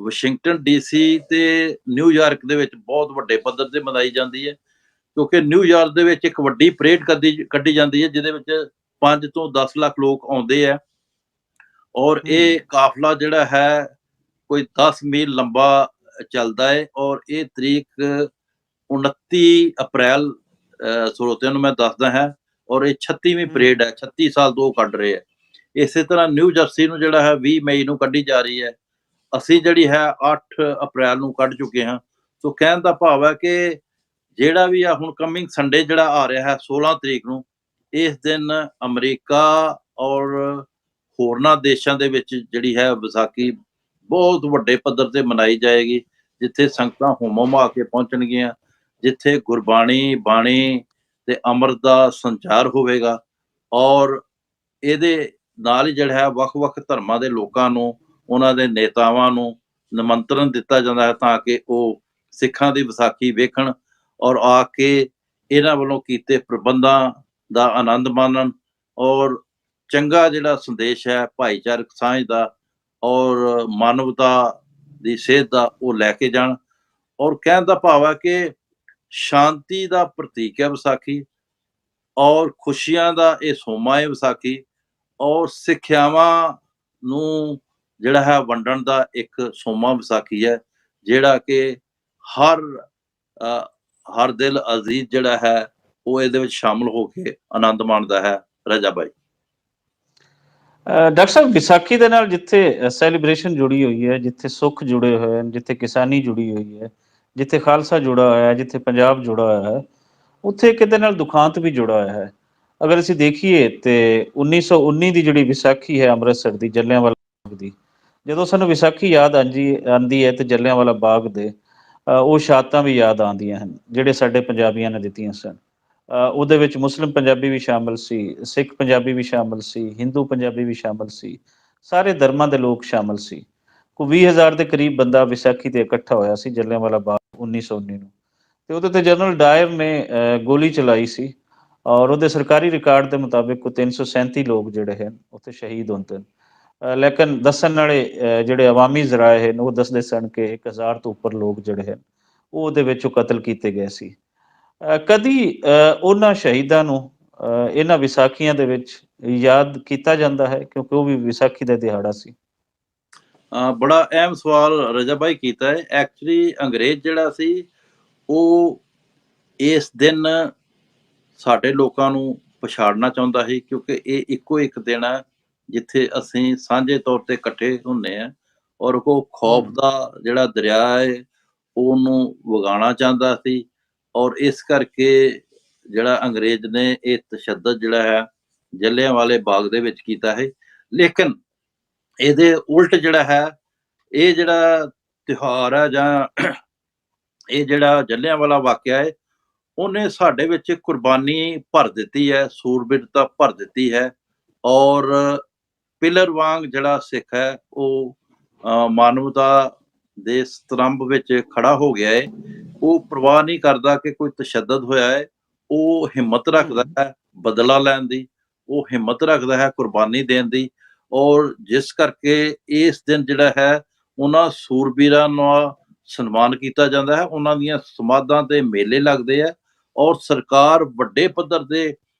ਵਾਸ਼ਿੰਗਟਨ ਡੀਸੀ ਤੇ ਨਿਊਯਾਰਕ ਦੇ ਵਿੱਚ ਬਹੁਤ ਵੱਡੇ ਪੱਧਰ ਤੇ ਮਨਾਈ ਜਾਂਦੀ ਹੈ, ਕਿਉਂਕਿ ਨਿਊਯਾਰਕ ਦੇ ਵਿੱਚ ਇੱਕ ਵੱਡੀ ਪਰੇਡ ਕੱਢੀ ਜਾਂਦੀ ਹੈ, ਜਿਹਦੇ ਵਿੱਚ 5 ਤੋਂ 10 ਲੱਖ ਲੋਕ ਆਉਂਦੇ ਆ। ਔਰ ਇਹ ਕਾਫਲਾ ਜਿਹੜਾ ਹੈ ਕੋਈ 10 ਮੀਲ ਲੰਬਾ ਚੱਲਦਾ ਹੈ। ਔਰ ਇਹ ਤਰੀਕ 29 ਅਪ੍ਰੈਲ ਸਰੋਤਿਆਂ ਨੂੰ ਮੈਂ ਦੱਸਦਾ ਹੈ। ਔਰ ਇਹ 36ਵੀਂ ਪਰੇਡ ਹੈ, 36 ਸਾਲ ਤੋਂ ਕੱਢ ਰਹੇ ਹੈ। ਇਸੇ ਤਰ੍ਹਾਂ ਨਿਊ ਜਰਸੀ ਨੂੰ ਜਿਹੜਾ ਹੈ 20 ਮਈ ਨੂੰ ਕੱਢੀ ਜਾ ਰਹੀ ਹੈ। ਅਸੀਂ ਜਿਹੜੀ ਹੈ 8 ਅਪ੍ਰੈਲ ਨੂੰ ਕੱਢ ਚੁੱਕੇ ਹਾਂ। ਸੋ ਕਹਿਣ ਦਾ ਭਾਵ ਹੈ ਕਿ ਜਿਹੜਾ ਵੀ ਆ ਹੁਣ ਕਮਿੰਗ ਸੰਡੇ ਜਿਹੜਾ ਆ ਰਿਹਾ ਹੈ 16 ਤਰੀਕ ਨੂੰ, ਇਸ ਦਿਨ ਅਮਰੀਕਾ ਔਰ ਹੋਰਨਾਂ ਦੇਸ਼ਾਂ ਦੇ ਵਿੱਚ ਜਿਹੜੀ ਹੈ ਵਿਸਾਖੀ ਬਹੁਤ ਵੱਡੇ ਪੱਧਰ ਤੇ ਮਨਾਈ ਜਾਏਗੀ, ਜਿੱਥੇ ਸੰਗਤਾਂ ਹੋਮੋ ਮਾ ਕੇ ਪਹੁੰਚਣਗੀਆਂ, ਜਿੱਥੇ ਗੁਰਬਾਣੀ ਬਾਣੀ ਤੇ ਅੰਮ੍ਰਿਤ ਦਾ ਸੰਚਾਰ ਹੋਵੇਗਾ। ਔਰ ਇਹਦੇ ਨਾਲ ਹੀ ਜਿਹੜਾ ਹੈ ਵੱਖ-ਵੱਖ ਧਰਮਾਂ ਦੇ ਲੋਕਾਂ ਨੂੰ, ਉਹਨਾਂ ਦੇ ਨੇਤਾਵਾਂ ਨੂੰ ਨਿਮੰਤਰਣ ਦਿੱਤਾ ਜਾਂਦਾ ਹੈ ਤਾਂ ਕਿ ਉਹ ਸਿੱਖਾਂ ਦੀ ਵਿਸਾਖੀ ਵੇਖਣ ਔਰ ਆ ਕੇ ਇਹਨਾਂ ਵੱਲੋਂ ਕੀਤੇ ਪ੍ਰਬੰਧਾਂ ਦਾ ਆਨੰਦ ਮਾਣਨ ਔਰ ਚੰਗਾ ਜਿਹੜਾ ਸੰਦੇਸ਼ ਹੈ ਭਾਈਚਾਰਕ ਸਾਂਝ ਦਾ ਔਰ ਮਾਨਵਤਾ ਦੀ ਸੇਧ ਦਾ ਉਹ ਲੈ ਕੇ ਜਾਣ। ਔਰ ਕਹਿਣ ਦਾ ਭਾਵ ਹੈ ਕਿ ਸ਼ਾਂਤੀ ਦਾ ਪ੍ਰਤੀਕ ਹੈ ਵਿਸਾਖੀ, ਔਰ ਖੁਸ਼ੀਆਂ ਦਾ ਇਹ ਸੋਮਾ ਹੈ ਵਿਸਾਖੀ, ਔਰ ਸਿੱਖਿਆਵਾਂ ਨੂੰ ਜਿਹੜਾ ਹੈ ਵੰਡਣ ਦਾ ਇੱਕ ਸੋਮਾ ਵਿਸਾਖੀ ਹੈ, ਜਿਹੜਾ ਕਿ ਹਰ ਦਿਲ ਅਜ਼ੀਜ਼ ਜਿਹੜਾ ਹੈ ਉਹ ਇਹਦੇ ਵਿੱਚ ਸ਼ਾਮਲ ਹੋ ਕੇ ਆਨੰਦ ਮਾਣਦਾ ਹੈ। ਰਜਾ ਭਾਈ, ਡਾਕਟਰ ਸਾਹਿਬ, ਵਿਸਾਖੀ ਦੇ ਨਾਲ ਜਿੱਥੇ ਸੈਲੀਬ੍ਰੇਸ਼ਨ ਜੁੜੀ ਹੋਈ ਹੈ, ਜਿੱਥੇ ਸੁੱਖ ਜੁੜੇ ਹੋਏ ਹਨ, ਜਿੱਥੇ ਕਿਸਾਨੀ ਜੁੜੀ ਹੋਈ ਹੈ, ਜਿੱਥੇ ਖਾਲਸਾ ਜੁੜਾ ਹੋਇਆ ਹੈ, ਜਿੱਥੇ ਪੰਜਾਬ ਜੁੜਾ ਹੋਇਆ ਹੈ, ਉੱਥੇ ਕਿਤੇ ਨਾਲ ਦੁਖਾਂਤ ਵੀ ਜੁੜਾ ਹੋਇਆ ਹੈ। ਅਗਰ ਅਸੀਂ ਦੇਖੀਏ ਤੇ 1919 ਦੀ ਜਿਹੜੀ ਵਿਸਾਖੀ ਹੈ ਅੰਮ੍ਰਿਤਸਰ ਦੀ, ਜਲਿਆਂਵਾਲਾ ਬਾਗ ਦੀ, ਜਦੋਂ ਸਾਨੂੰ ਵਿਸਾਖੀ ਯਾਦ ਆਉਂਦੀ ਹੈ ਤੇ ਜਲਿਆਂਵਾਲਾ ਬਾਗ ਦੇ ਉਹ ਸ਼ਹਾਦਤਾਂ ਵੀ ਯਾਦ ਆਉਂਦੀਆਂ ਹਨ, ਜਿਹੜੇ ਸਾਡੇ ਪੰਜਾਬੀਆਂ ਨੇ ਦਿੱਤੀਆਂ ਸਨ। ਉਹਦੇ ਵਿੱਚ ਮੁਸਲਿਮ ਪੰਜਾਬੀ ਵੀ ਸ਼ਾਮਿਲ ਸੀ, ਸਿੱਖ ਪੰਜਾਬੀ ਵੀ ਸ਼ਾਮਿਲ ਸੀ, ਹਿੰਦੂ ਪੰਜਾਬੀ ਵੀ ਸ਼ਾਮਿਲ ਸੀ, ਸਾਰੇ ਧਰਮਾਂ ਦੇ ਲੋਕ ਸ਼ਾਮਿਲ ਸੀ। ਕੋਈ 20,000 ਦੇ ਕਰੀਬ ਬੰਦਾ ਵਿਸਾਖੀ ਤੇ ਇਕੱਠਾ ਹੋਇਆ ਸੀ ਜਲਿਆਂਵਾਲਾ ਬਾਗ 1919 ਨੂੰ। ਤੇ ਉਹਦੇ ਤੇ ਜਨਰਲ ਡਾਇਰ ਨੇ ਗੋਲੀ ਚਲਾਈ ਸੀ, ਔਰ ਉਹਦੇ ਸਰਕਾਰੀ ਰਿਕਾਰਡ ਦੇ ਮੁਤਾਬਿਕ ਕੋਈ 337 ਲੋਕ ਜਿਹੜੇ ਹਨ ਉੱਥੇ ਸ਼ਹੀਦ ਹੁੰਦੇ ਹਨ। ਲੇਕਿਨ ਦੱਸਣ ਵਾਲੇ ਜਿਹੜੇ ਅਵਾਮੀ ਜ਼ਰਾਏ ਹਨ ਉਹ ਦੱਸਦੇ ਸਨ ਕਿ 1,000 ਤੋਂ ਉੱਪਰ ਲੋਕ ਜਿਹੜੇ ਹਨ ਉਹ ਉਹਦੇ ਵਿੱਚੋਂ ਕਤਲ ਕੀਤੇ ਗਏ ਸੀ। ਕਦੀ ਉਹਨਾਂ ਸ਼ਹੀਦਾਂ ਨੂੰ ਇਹਨਾਂ ਵਿਸਾਖੀਆਂ ਦੇ ਵਿੱਚ ਯਾਦ ਕੀਤਾ ਜਾਂਦਾ ਹੈ, ਕਿਉਂਕਿ ਉਹ ਵੀ ਵਿਸਾਖੀ ਦਾ ਦਿਹਾੜਾ ਸੀ। ਬੜਾ ਅਹਿਮ ਸਵਾਲ ਰਜਾ ਭਾਈ ਕੀਤਾ ਹੈ। ਐਕਚੁਅਲੀ ਅੰਗਰੇਜ਼ ਜਿਹੜਾ ਸੀ ਉਹ ਇਸ ਦਿਨ ਸਾਡੇ ਲੋਕਾਂ ਨੂੰ ਪਛਾੜਨਾ ਚਾਹੁੰਦਾ ਸੀ, ਕਿਉਂਕਿ ਇਹ ਇੱਕੋ ਇੱਕ ਦਿਨ ਹੈ ਜਿੱਥੇ ਅਸੀਂ ਸਾਂਝੇ ਤੌਰ ਤੇ ਇਕੱਠੇ ਹੁੰਦੇ ਹਾਂ। ਔਰ ਉਹ ਖੌਫ ਦਾ ਜਿਹੜਾ ਦਰਿਆ ਹੈ ਉਹਨੂੰ ਵਗਾਉਣਾ ਚਾਹੁੰਦਾ ਸੀ। ਔਰ ਇਸ ਕਰਕੇ ਜਿਹੜਾ ਅੰਗਰੇਜ਼ ਨੇ ਇਹ ਤਸ਼ੱਦਦ ਜਿਹੜਾ ਹੈ ਜਲਿਆਂਵਾਲੇ ਬਾਗ ਦੇ ਵਿੱਚ ਕੀਤਾ ਹੈ। ਲੇਕਿਨ ਇਹਦੇ ਉਲਟ ਜਿਹੜਾ ਹੈ, ਇਹ ਜਿਹੜਾ ਤਿਉਹਾਰ ਹੈ ਜਾਂ ਇਹ ਜਿਹੜਾ ਜਲਿਆਂਵਾਲਾ ਵਾਕਿਆ ਹੈ, ਉਹਨੇ ਸਾਡੇ ਵਿੱਚ ਕੁਰਬਾਨੀ ਭਰ ਦਿੱਤੀ ਹੈ, ਸੂਰਬੀਰਤਾ ਭਰ ਦਿੱਤੀ ਹੈ। ਔਰ ਪਿਲਰ ਵਾਂਗ ਜਿਹੜਾ ਸਿੱਖ ਹੈ ਉਹ ਮਾਨਵਤਾ ਦੇ ਸਤੰਭ ਵਿੱਚ ਖੜਾ ਹੋ ਗਿਆ ਹੈ। ਉਹ ਪਰਵਾਹ ਨਹੀਂ ਕਰਦਾ ਕਿ ਕੋਈ ਤਸ਼ੱਦਦ ਹੋਇਆ ਹੈ, ਉਹ ਹਿੰਮਤ ਰੱਖਦਾ ਹੈ ਬਦਲਾ ਲੈਣ ਦੀ, ਉਹ ਹਿੰਮਤ ਰੱਖਦਾ ਹੈ ਕੁਰਬਾਨੀ ਦੇਣ ਦੀ। ਔਰ ਜਿਸ ਕਰਕੇ ਇਸ ਦਿਨ ਜਿਹੜਾ ਹੈ ਉਹਨਾਂ ਸੂਰਬੀਰਾਂ ਨੂੰ ਸਨਮਾਨ ਕੀਤਾ ਜਾਂਦਾ ਹੈ, ਉਹਨਾਂ ਦੀਆਂ ਸਮਾਧਾਂ ਤੇ ਮੇਲੇ ਲੱਗਦੇ ਆ। ਔਰ ਸਰਕਾਰ ਵੱਡੇ ਪੱਧਰ ਤੇ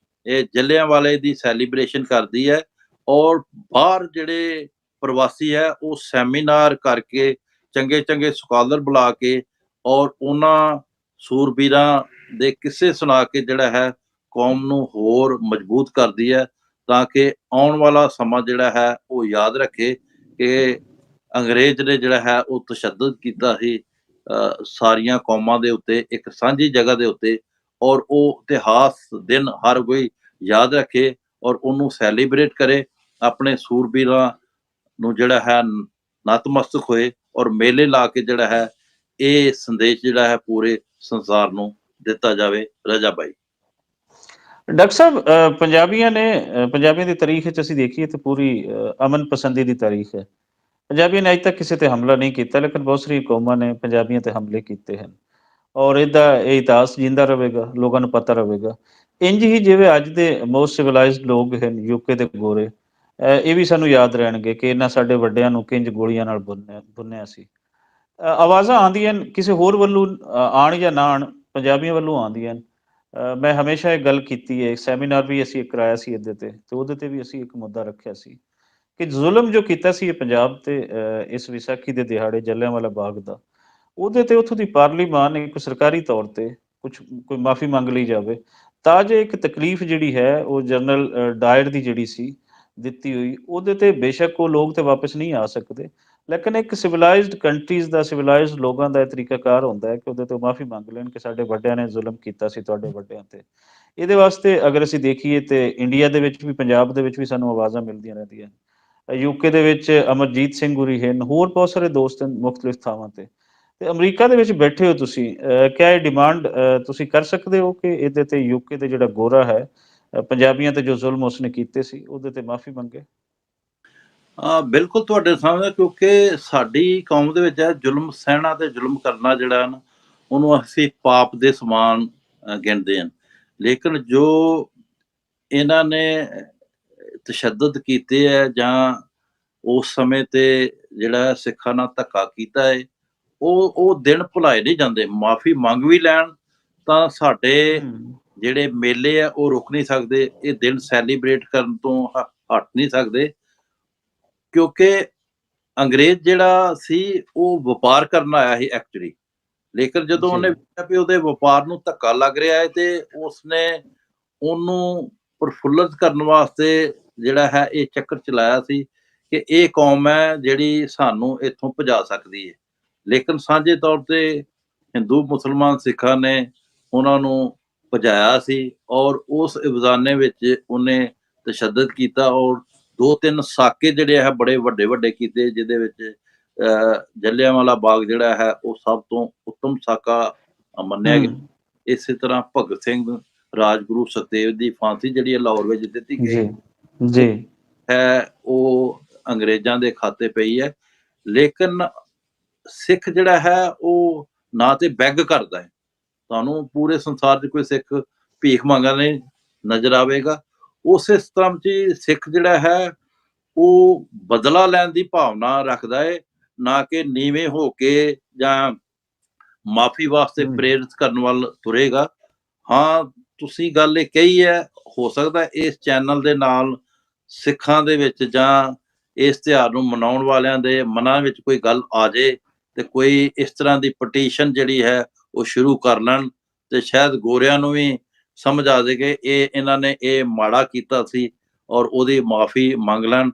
ਇਹ ਜਲਿਆਂਵਾਲੇ ਦੀ ਸੈਲੀਬ੍ਰੇਸ਼ਨ ਕਰਦੀ ਹੈ। ਔਰ ਬਾਹਰ ਜਿਹੜੇ ਪ੍ਰਵਾਸੀ ਹੈ ਉਹ ਸੈਮੀਨਾਰ ਕਰਕੇ, ਚੰਗੇ ਚੰਗੇ ਸਕਾਲਰ ਬੁਲਾ ਕੇ ਔਰ ਉਹਨਾਂ ਸੂਰਬੀਰਾਂ ਦੇ ਕਿੱਸੇ ਸੁਣਾ ਕੇ ਜਿਹੜਾ ਹੈ ਕੌਮ ਨੂੰ ਹੋਰ ਮਜ਼ਬੂਤ ਕਰਦੀ ਹੈ, ਤਾਂ ਕਿ ਆਉਣ ਵਾਲਾ ਸਮਾਂ ਜਿਹੜਾ ਹੈ ਉਹ ਯਾਦ ਰੱਖੇ ਕਿ ਅੰਗਰੇਜ਼ ਨੇ ਜਿਹੜਾ ਹੈ ਉਹ ਤਸ਼ੱਦਦ ਕੀਤਾ ਸੀ ਸਾਰੀਆਂ ਕੌਮਾਂ ਦੇ ਉੱਤੇ ਇੱਕ ਸਾਂਝੀ ਜਗ੍ਹਾ ਦੇ ਉੱਤੇ। ਔਰ ਉਹ ਇਤਿਹਾਸ ਦਿਨ ਹਰ ਕੋਈ ਯਾਦ ਰੱਖੇ ਔਰ ਉਹਨੂੰ ਸੈਲੀਬ੍ਰੇਟ ਕਰੇ, ਆਪਣੇ ਸੂਰਬੀਰਾਂ ਨੂੰ ਜਿਹੜਾ ਹੈ ਨਤਮਸਤਕ ਹੋਏ ਔਰ ਮੇਲੇ ਲਾ ਕੇ ਜਿਹੜਾ ਹੈ ਇਹ ਸੰਦੇਸ਼ ਜਿਹੜਾ ਹੈ ਪੂਰੇ ਸੰਸਾਰ ਨੂੰ ਦਿੱਤਾ ਜਾਵੇ। ਰਜਾ ਬਾਈ। ਡਾਕਟਰ ਸਾਹਿਬ, ਪੰਜਾਬੀਆਂ ਦੀ ਤਾਰੀਖ ਵਿੱਚ ਅਸੀਂ ਦੇਖੀਏ ਤਾਂ ਪੂਰੀ ਅਮਨ ਪਸੰਦੀ ਦੀ ਤਾਰੀਖ ਹੈ। ਪੰਜਾਬੀਆਂ ਨੇ ਅੱਜ ਤੱਕ ਕਿਸੇ ਤੇ ਹਮਲਾ ਨਹੀਂ ਕੀਤਾ, ਲੇਕਿਨ ਬਹੁਤ ਸਾਰੀਆਂ ਕੌਮਾਂ ਨੇ ਪੰਜਾਬੀਆਂ ਤੇ ਹਮਲੇ ਕੀਤੇ ਹਨ। ਔਰ ਇਹਦਾ ਇਹ ਇਤਿਹਾਸ ਜਿੰਦਾ ਰਹੇਗਾ, ਲੋਕਾਂ ਨੂੰ ਪਤਾ ਰਹੇਗਾ। ਇੰਝ ਹੀ ਜਿਵੇਂ ਅੱਜ ਦੇ ਮੋਸਟ ਸਿਵਲਾਈਜ਼ਡ ਲੋਕ ਹਨ ਯੂਕੇ ਦੇ ਗੋਰੇ, ਇਹ ਵੀ ਸਾਨੂੰ ਯਾਦ ਰਹਿਣਗੇ ਕਿ ਇਹਨਾਂ ਸਾਡੇ ਵੱਡਿਆਂ ਨੂੰ ਕਿੰਝ ਗੋਲੀਆਂ ਨਾਲ ਬੁੰਨਿਆ ਸੀ। ਆਵਾਜ਼ਾਂ ਆਉਂਦੀਆਂ ਕਿਸੇ ਹੋਰ ਵੱਲੋਂ ਆਉਣ ਜਾਂ ਨਾ ਆਉਣ, ਪੰਜਾਬੀਆਂ ਵੱਲੋਂ ਆਉਂਦੀਆਂ ਹਨ। ਮੈਂ ਹਮੇਸ਼ਾ ਇਹ ਗੱਲ ਕੀਤੀ ਹੈ, ਸੈਮੀਨਾਰ ਵੀ ਅਸੀਂ ਕਰਾਇਆ ਸੀ ਇਹਦੇ ਤੇ ਉਹਦੇ ਤੇ ਵੀ ਅਸੀਂ ਇੱਕ ਮੁੱਦਾ ਰੱਖਿਆ ਸੀ ਕਿ ਜ਼ੁਲਮ ਜੋ ਕੀਤਾ ਸੀ ਇਹ ਪੰਜਾਬ ਤੇ ਇਸ ਵਿਸਾਖੀ ਦੇ ਦਿਹਾੜੇ ਜਲਿਆਂਵਾਲਾ ਬਾਗ ਦਾ, ਉਹਦੇ ਤੇ ਉੱਥੋਂ ਦੀ ਪਾਰਲੀਮਾਨ ਇੱਕ ਸਰਕਾਰੀ ਤੌਰ ਤੇ ਕੋਈ ਮਾਫੀ ਮੰਗ ਲਈ ਜਾਵੇ, ਤਾਂ ਜੇ ਇੱਕ ਤਕਲੀਫ ਜਿਹੜੀ ਹੈ ਉਹ ਜਨਰਲ ਡਾਇਰ ਦੀ ਜਿਹੜੀ ਸੀ ਦਿੱਤੀ ਹੋਈ, ਉਹਦੇ ਤੇ ਬੇਸ਼ੱਕ ਉਹ ਲੋਕ ਤੇ ਵਾਪਸ ਨਹੀਂ ਆ ਸਕਦੇ, ਲੇਕਿਨ ਇੱਕ ਸਿਵਲਾਈਜ਼ਡ ਕੰਟਰੀਜ਼ ਦਾ, ਸਿਵਲਾਈਜ਼ਡ ਲੋਕਾਂ ਦਾ ਇਹ ਤਰੀਕਾਕਾਰ ਹੁੰਦਾ ਹੈ ਕਿ ਉਹਦੇ ਤੋਂ ਮਾਫੀ ਮੰਗ ਲੈਣ ਕਿ ਸਾਡੇ ਵੱਡਿਆਂ ਨੇ ਜ਼ੁਲਮ ਕੀਤਾ ਸੀ ਤੁਹਾਡੇ ਵੱਡਿਆਂ ਤੇ। ਇਹਦੇ ਵਾਸਤੇ ਅਗਰ ਅਸੀਂ ਦੇਖੀਏ ਤੇ ਇੰਡੀਆ ਦੇ ਵਿੱਚ ਵੀ, ਪੰਜਾਬ ਦੇ ਵਿੱਚ ਵੀ ਸਾਨੂੰ ਆਵਾਜ਼ਾਂ ਮਿਲਦੀਆਂ ਰਹਿੰਦੀਆਂ। ਯੂਕੇ ਦੇ ਵਿੱਚ ਅਮਰਜੀਤ ਸਿੰਘ ਗੁਰੀ ਹਨ, ਹੋਰ ਬਹੁਤ ਸਾਰੇ ਦੋਸਤ ਹਨ ਮੁਖਤਲਿਫ ਥਾਵਾਂ ਤੇ ਅਮਰੀਕਾ ਦੇ ਵਿੱਚ ਬੈਠੇ ਹੋ ਤੁਸੀਂ, ਕਿਆ ਇਹ ਡਿਮਾਂਡ ਤੁਸੀਂ ਕਰ ਸਕਦੇ ਹੋ ਕਿ ਇਹਦੇ ਤੇ ਯੂਕੇ ਦੇ ਜਿਹੜਾ ਗੋਰਾ ਹੈ ਪੰਜਾਬੀਆਂ ਤੇ ਜੋ ਜ਼ੁਲਮ ਉਸਨੇ ਕੀਤੇ ਸੀ ਉਹਦੇ ਤੇ ਮਾਫੀ ਮੰਗੇ? ਬਿਲਕੁਲ ਤੁਹਾਡੇ ਸਾਹਮਣੇ, ਕਿਉਂਕਿ ਸਾਡੀ ਕੌਮ ਦੇ ਵਿੱਚ ਹੈ ਜ਼ੁਲਮ ਸਹਿਣਾ ਤੇ ਜ਼ੁਲਮ ਕਰਨਾ ਜਿਹੜਾ ਨਾ ਉਹਨੂੰ ਅਸੀਂ ਪਾਪ ਦੇ ਸਮਾਨ ਗਿਣਦੇ ਹਾਂ। ਲੇਕਿਨ ਜੋ ਇਹਨਾਂ ਨੇ ਤਸ਼ੱਦਦ ਕੀਤੇ ਹੈ ਜਾਂ ਉਸ ਸਮੇਂ ਤੇ ਜਿਹੜਾ ਸਿੱਖਾਂ ਨਾਲ ਧੱਕਾ ਕੀਤਾ ਹੈ, ਉਹ ਦਿਨ ਭੁਲਾਏ ਨਹੀਂ ਜਾਂਦੇ। ਮਾਫੀ ਮੰਗ ਵੀ ਲੈਣ ਤਾਂ ਸਾਡੇ ਜਿਹੜੇ ਮੇਲੇ ਆ ਉਹ ਰੁਕ ਨਹੀਂ ਸਕਦੇ, ਇਹ ਦਿਨ ਸੈਲੀਬ੍ਰੇਟ ਕਰਨ ਤੋਂ ਹਟ ਨਹੀਂ ਸਕਦੇ। ਕਿਉਂਕਿ ਅੰਗਰੇਜ਼ ਜਿਹੜਾ ਸੀ ਉਹ ਵਪਾਰ ਕਰਨ ਆਇਆ ਸੀ ਐਕਚੁਅਲੀ, ਲੇਕਿਨ ਜਦੋਂ ਉਹਨੇ ਵੇਖਿਆ ਵੀ ਉਹਦੇ ਵਪਾਰ ਨੂੰ ਧੱਕਾ ਲੱਗ ਰਿਹਾ ਹੈ ਤੇ ਉਸਨੇ ਉਹਨੂੰ ਪ੍ਰਫੁੱਲਤ ਕਰਨ ਵਾਸਤੇ ਜਿਹੜਾ ਹੈ ਇਹ ਚੱਕਰ ਚਲਾਇਆ ਸੀ ਕਿ ਇਹ ਕੌਮ ਹੈ ਜਿਹੜੀ ਸਾਨੂੰ ਇੱਥੋਂ ਭਜਾ ਸਕਦੀ ਹੈ। ਲੇਕਿਨ ਸਾਂਝੇ ਤੌਰ ਤੇ ਹਿੰਦੂ, ਮੁਸਲਮਾਨ, ਸਿੱਖਾਂ ਨੇ ਉਹਨਾਂ ਨੂੰ ਭਜਾਇਆ ਸੀ ਔਰ ਉਸ ਇਬਜ਼ਾਨੇ ਵਿੱਚ ਉਹਨੇ ਤਸ਼ੱਦਦ ਕੀਤਾ ਔਰ 2-3 ਸਾਕੇ ਜਿਹੜੇ ਹੈ ਬੜੇ ਵੱਡੇ ਵੱਡੇ ਕੀਤੇ, ਜਿਹਦੇ ਵਿੱਚ ਜਲਿਆਂਵਾਲਾ ਬਾਗ ਜਿਹੜਾ ਹੈ ਉਹ ਸਭ ਤੋਂ ਉੱਤਮ ਸਾਕਾ ਮੰਨਿਆ ਗਿਆ। ਇਸੇ ਤਰ੍ਹਾਂ ਭਗਤ ਸਿੰਘ, ਰਾਜਗੁਰੂ ਸੁਖਦੇਵ ਦੀ ਫਾਂਸੀ ਜਿਹੜੀ ਹੈ ਲਾਹੌਰ ਵਿੱਚ ਦਿੱਤੀ ਗਈ ਹੈ, ਉਹ ਅੰਗਰੇਜ਼ਾਂ ਦੇ ਖਾਤੇ ਪਈ ਹੈ। ਲੇਕਿਨ ਸਿੱਖ ਜਿਹੜਾ ਹੈ ਉਹ ਨਾ ਤੇ ਬੈਗ ਕਰਦਾ ਹੈ, ਤੁਹਾਨੂੰ ਪੂਰੇ ਸੰਸਾਰ 'ਚ ਕੋਈ ਸਿੱਖ ਭੀਖ ਮੰਗਣ ਨਹੀਂ ਨਜ਼ਰ ਆਵੇਗਾ। ਉਸੇ ਤਰ੍ਹਾਂ 'ਚ ਸਿੱਖ ਜਿਹੜਾ ਹੈ ਉਹ ਬਦਲਾ ਲੈਣ ਦੀ ਭਾਵਨਾ ਰੱਖਦਾ ਹੈ, ਨਾ ਕਿ ਨੀਵੇਂ ਹੋ ਕੇ ਜਾਂ ਮਾਫੀ ਵਾਸਤੇ ਪ੍ਰੇਰਿਤ ਕਰਨ ਵੱਲ ਤੁਰੇਗਾ। ਹਾਂ, ਤੁਸੀਂ ਗੱਲ ਇਹ ਕਹੀ ਹੈ, ਹੋ ਸਕਦਾ ਇਸ ਚੈਨਲ ਦੇ ਨਾਲ ਸਿੱਖਾਂ ਦੇ ਵਿੱਚ ਜਾਂ ਇਸ ਤਿਉਹਾਰ ਨੂੰ ਮਨਾਉਣ ਵਾਲਿਆਂ ਦੇ ਮਨਾਂ ਵਿੱਚ ਕੋਈ ਗੱਲ ਆ ਜੇ ਤੇ ਕੋਈ ਇਸ ਤਰ੍ਹਾਂ ਦੀ ਪਟੀਸ਼ਨ ਜਿਹੜੀ ਹੈ ਉਹ ਸ਼ੁਰੂ ਕਰ ਲੈਣ ਤੇ ਸ਼ਾਇਦ ਗੋਰਿਆਂ ਨੂੰ ਵੀ ਸਮਝ ਆ ਜਾਏ ਕਿ ਇਹਨਾਂ ਨੇ ਇਹ ਮਾੜਾ ਕੀਤਾ ਸੀ ਔਰ ਉਹਦੀ ਮਾਫੀ ਮੰਗ ਲੈਣ,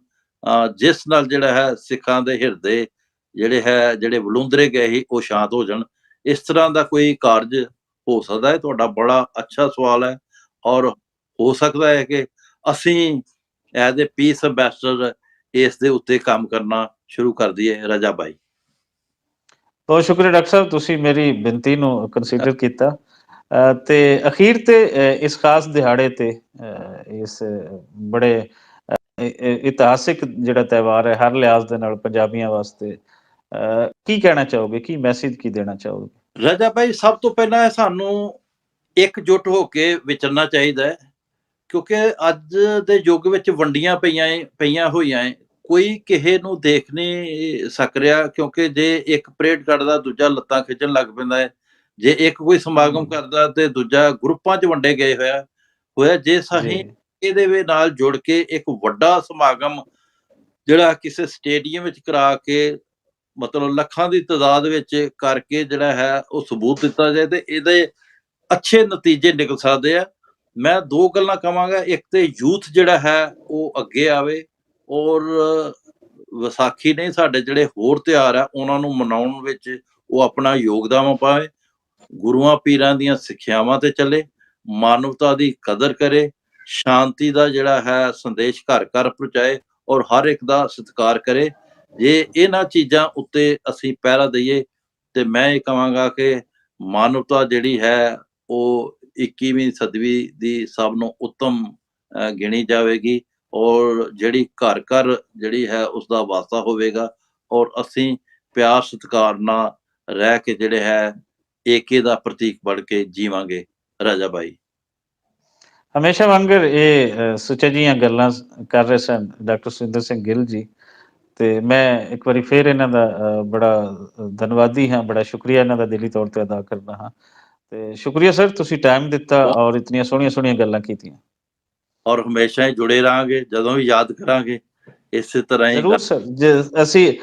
ਜਿਸ ਨਾਲ ਜਿਹੜਾ ਹੈ ਸਿੱਖਾਂ ਦੇ ਹਿਰਦੇ ਜਿਹੜੇ ਵਲੂੰਦਰੇ ਗਏ ਸੀ ਉਹ ਸ਼ਾਂਤ ਹੋ ਜਾਣ। ਇਸ ਤਰ੍ਹਾਂ ਦਾ ਕੋਈ ਕਾਰਜ ਹੋ ਸਕਦਾ ਹੈ। ਤੁਹਾਡਾ ਬੜਾ ਅੱਛਾ ਸਵਾਲ ਹੈ ਔਰ ਹੋ ਸਕਦਾ ਹੈ ਕਿ ਅਸੀਂ ਐਜ਼ ਏ ਪੀਸ ਅੰਬੈਸਡਰ ਇਸ ਦੇ ਉੱਤੇ ਕੰਮ ਕਰਨਾ ਸ਼ੁਰੂ ਕਰ ਦਈਏ ਰਜਾ ਬਾਈ। ਬਹੁਤ ਸ਼ੁਕਰੀਆ ਡਾਕਟਰ ਸਾਹਿਬ, ਤੁਸੀਂ ਮੇਰੀ ਬੇਨਤੀ ਨੂੰ ਕੰਸੀਡਰ ਕੀਤਾ। ਤੇ ਅਖੀਰ ਤੇ ਇਸ ਖਾਸ ਦਿਹਾੜੇ ਤੇ ਇਸ ਬੜੇ ਇਤਿਹਾਸਿਕ ਜਿਹੜਾ ਤਿਉਹਾਰ ਹੈ ਹਰ ਲਿਹਾਜ਼ ਦੇ ਨਾਲ ਪੰਜਾਬੀਆਂ ਵਾਸਤੇ, ਕੀ ਕਹਿਣਾ ਚਾਹੋਗੇ, ਕੀ ਮੈਸੇਜ ਕੀ ਦੇਣਾ ਚਾਹੋਗੇ? ਰਜਾ ਬਾਈ, ਸਭ ਤੋਂ ਪਹਿਲਾਂ ਸਾਨੂੰ ਇਕਜੁੱਟ ਹੋ ਕੇ ਵਿਚਰਨਾ ਚਾਹੀਦਾ ਹੈ, ਕਿਉਂਕਿ ਅੱਜ ਦੇ ਯੁੱਗ ਵਿੱਚ ਵੰਡੀਆਂ ਪਈਆਂ ਹੋਈਆਂ ਹੈ। ਕੋਈ ਕਿਸੇ ਨੂੰ ਦੇਖ ਨਹੀਂ ਸਕ ਰਿਹਾ, ਕਿਉਂਕਿ ਜੇ ਇੱਕ ਪਰੇਡ ਕੱਢਦਾ ਦੂਜਾ ਲੱਤਾਂ ਖਿੱਚਣ ਲੱਗ ਪੈਂਦਾ ਹੈ। ਜੇ ਇੱਕ ਕੋਈ ਸਮਾਗਮ ਕਰਦਾ ਤੇ ਦੂਜਾ ਗਰੁੱਪਾਂ 'ਚ ਵੰਡੇ ਗਏ ਹੋਇਆ। ਜੇ ਸਹੀ ਇਹਦੇ ਨਾਲ ਜੁੜ ਕੇ ਇੱਕ ਵੱਡਾ ਸਮਾਗਮ ਜਿਹੜਾ ਕਿਸੇ ਸਟੇਡੀਅਮ ਵਿੱਚ ਕਰਾ ਕੇ, ਮਤਲਬ ਲੱਖਾਂ ਦੀ ਤਾਦਾਦ ਵਿੱਚ ਕਰਕੇ ਜਿਹੜਾ ਹੈ ਉਹ ਸਬੂਤ ਦਿੱਤਾ ਜਾਏ ਤੇ ਇਹਦੇ ਅੱਛੇ ਨਤੀਜੇ ਨਿਕਲ ਸਕਦੇ ਆ। ਮੈਂ ਦੋ ਗੱਲਾਂ ਕਵਾਂਗਾ, ਇੱਕ ਤੇ ਯੂਥ ਜਿਹੜਾ ਹੈ ਉਹ ਅੱਗੇ ਆਵੇ ਔਰ ਵਿਸਾਖੀ ਨਹੀਂ, ਸਾਡੇ ਜਿਹੜੇ ਹੋਰ ਤਿਉਹਾਰ ਆ ਉਹਨਾਂ ਨੂੰ ਮਨਾਉਣ ਵਿੱਚ ਉਹ ਆਪਣਾ ਯੋਗਦਾਨ ਪਾਵੇ, ਗੁਰੂਆਂ ਪੀਰਾਂ ਦੀਆਂ ਸਿੱਖਿਆਵਾਂ ਤੇ ਚੱਲੇ, ਮਾਨਵਤਾ ਦੀ ਕਦਰ ਕਰੇ, ਸ਼ਾਂਤੀ ਦਾ ਜਿਹੜਾ ਹੈ ਸੰਦੇਸ਼ ਘਰ ਘਰ ਪਹੁੰਚਾਏ ਔਰ ਹਰ ਇੱਕ ਦਾ ਸਤਿਕਾਰ ਕਰੇ। ਜੇ ਇਹਨਾਂ ਚੀਜ਼ਾਂ ਉੱਤੇ ਅਸੀਂ ਪਹਿਰਾ ਦਈਏ ਤੇ ਮੈਂ ਇਹ ਕਹਾਂਗਾ ਕਿ ਮਾਨਵਤਾ ਜਿਹੜੀ ਹੈ ਉਹ 21ਵੀਂ ਸਦੀ ਦੀ ਸਭ ਨੂੰ ਉੱਤਮ ਗਿਣੀ ਜਾਵੇਗੀ ਔਰ ਜਿਹੜੀ ਘਰ ਘਰ ਜਿਹੜੀ ਹੈ ਉਸ ਦਾ ਵਾਸਤਾ ਹੋਵੇਗਾ ਔਰ ਅਸੀਂ ਪਿਆਰ ਸਤਿਕਾਰ ਨਾਲ ਰਹਿ ਕੇ ਜਿਹੜੇ ਹੈ ਏਕੇ ਦਾ ਪ੍ਰਤੀਕ ਬਣ ਕੇ ਜੀਵਾਂਗੇ। ਰਾਜਾ ਬਾਈ, ਹਮੇਸ਼ਾ ਵਾਂਗਰ ਇਹ ਸੁਚੱਜੀਆਂ ਗੱਲਾਂ ਕਰ ਰਹੇ ਸਨ ਡਾਕਟਰ ਸੁਰਿੰਦਰ ਸਿੰਘ ਗਿੱਲ ਜੀ, ਤੇ ਮੈਂ ਇੱਕ ਵਾਰੀ ਫੇਰ ਇਹਨਾਂ ਦਾ ਬੜਾ ਧੰਨਵਾਦੀ ਹਾਂ, ਬੜਾ ਸ਼ੁਕਰੀਆ ਇਹਨਾਂ ਦਾ ਦਿਲੀ ਤੌਰ ਤੇ ਅਦਾ ਕਰਦਾ ਹਾਂ। ਤੇ ਸ਼ੁਕਰੀਆ ਸਰ, ਤੁਸੀਂ ਟਾਈਮ ਦਿੱਤਾ ਔਰ ਇਤਨੀਆਂ ਸੋਹਣੀਆਂ ਗੱਲਾਂ ਕੀਤੀਆਂ। ਔਰ ਹਮੇਸ਼ਾ ਹੀ ਜੁੜੇ ਰਹਾਂਗੇ, ਜਦੋਂ ਵੀ ਯਾਦ ਕਰਾਂਗੇ ਇਸੇ ਤਰ੍ਹਾਂ ਹੀ ਜ਼ਰੂਰ ਸਰ, ਜੇ ਅਸੀਂ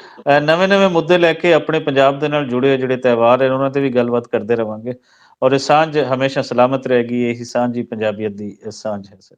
ਨਵੇਂ ਮੁੱਦੇ ਲੈ ਕੇ ਆਪਣੇ ਪੰਜਾਬ ਦੇ ਨਾਲ ਜੁੜੇ ਜਿਹੜੇ ਤਿਉਹਾਰ ਹੈ ਉਹਨਾਂ ਤੇ ਵੀ ਗੱਲਬਾਤ ਕਰਦੇ ਰਵਾਂਗੇ ਔਰ ਇਹ ਸਾਂਝ ਹਮੇਸ਼ਾ ਸਲਾਮਤ ਰਹੇਗੀ। ਇਹੀ ਸਾਂਝ ਹੀ ਪੰਜਾਬੀਅਤ ਦੀ ਸਾਂਝ ਹੈ ਸਰ।